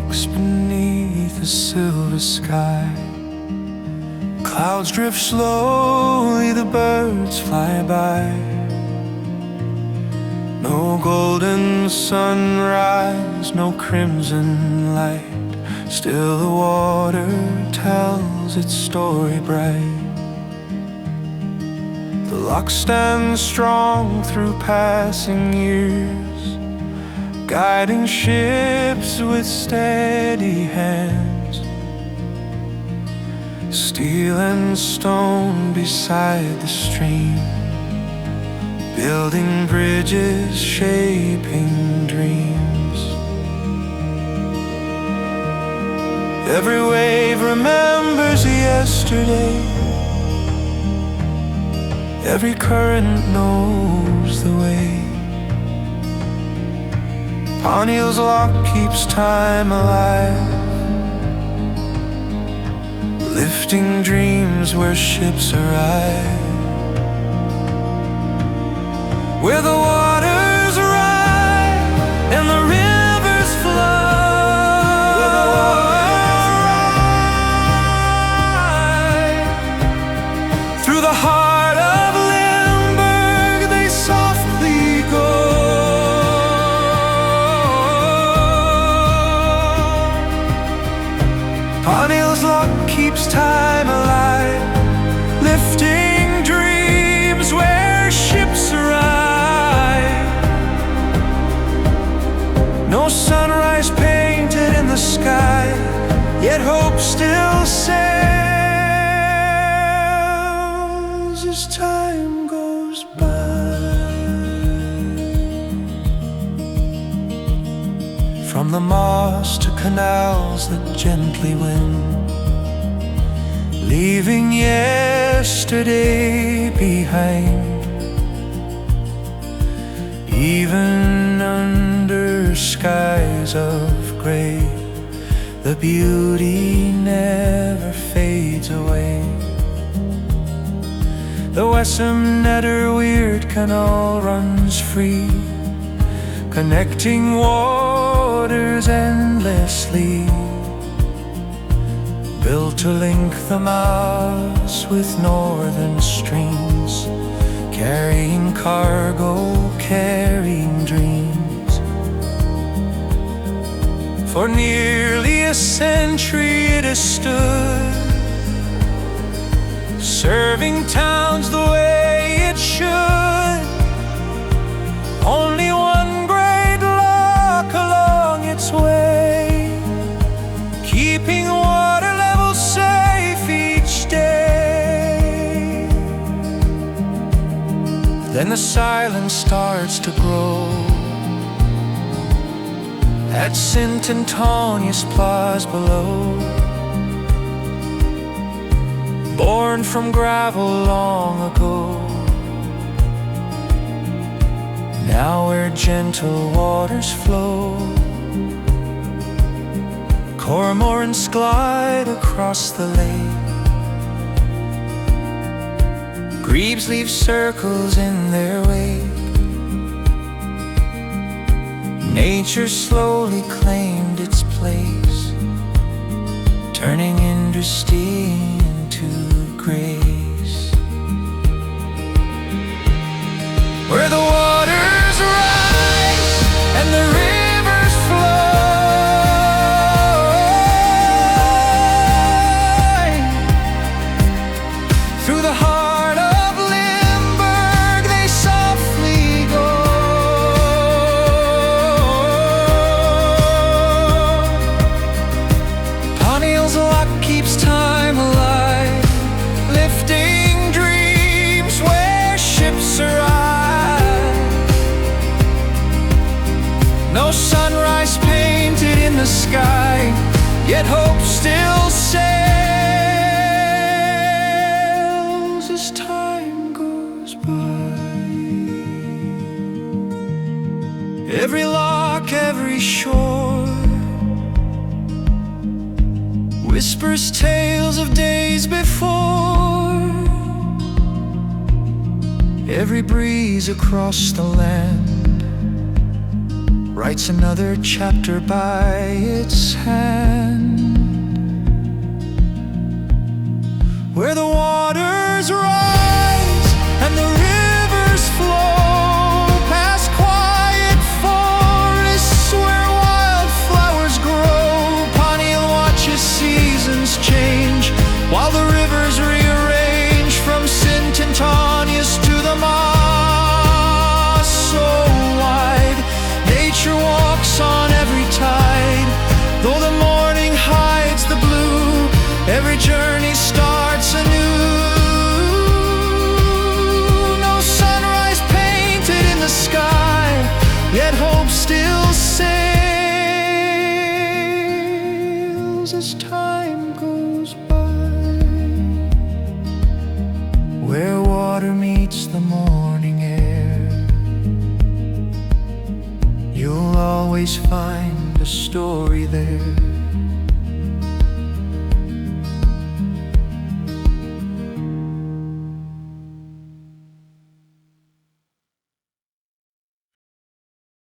walks beneath a silver sky. Clouds drift slowly, the birds fly by. No golden sunrise, no crimson light. Still the water tells its story bright. The lock stands strong through passing years, guiding ships with steady hands. Steel and stone beside the stream, building bridges, shaping dreams. Every wave remembers yesterday. Every current knows the way. Panheel's lock keeps time alive, lifting dreams where ships arrive. Where the waters rise and the rivers flow. Through the heart of Limburg they softly go. Panheel's lock keeps time alive, lifting dreams where ships arrive. No sunrise painted in the sky, yet hope still sails as time goes by. From the Maas to canals that gently win, leaving yesterday behind. Even under skies of grey, the beauty never fades away. The Wessem-Nederweert canal runs free, connecting waters endlessly. Built to link the Maas with northern streams, carrying cargo, carrying dreams. For nearly a century it has stood, serving towns the way it should. Only one great lock along its way, keeping water level safe each day. Then the silence starts to grow at Sint Antoniusplas below. Born from gravel long ago, now where gentle waters flow, cormorants glide across the lake. Grebes leave circles in their wake. Nature slowly claimed its place, turning industry into grace. Where the waters rise and the rivers flow, through the heart of Limburg they softly go. Panheel's lock keeps time alive, lifting dreams where ships arrive. No sunrise painted in the sky, yet hope still sails as time goes by. Every lock, every shore whispers tales of days before. Every breeze across the land writes another chapter by its hand. Every journey starts anew. No sunrise painted in the sky, yet hope still sails as time goes by. Where water meets the morning air, you'll always find a story there.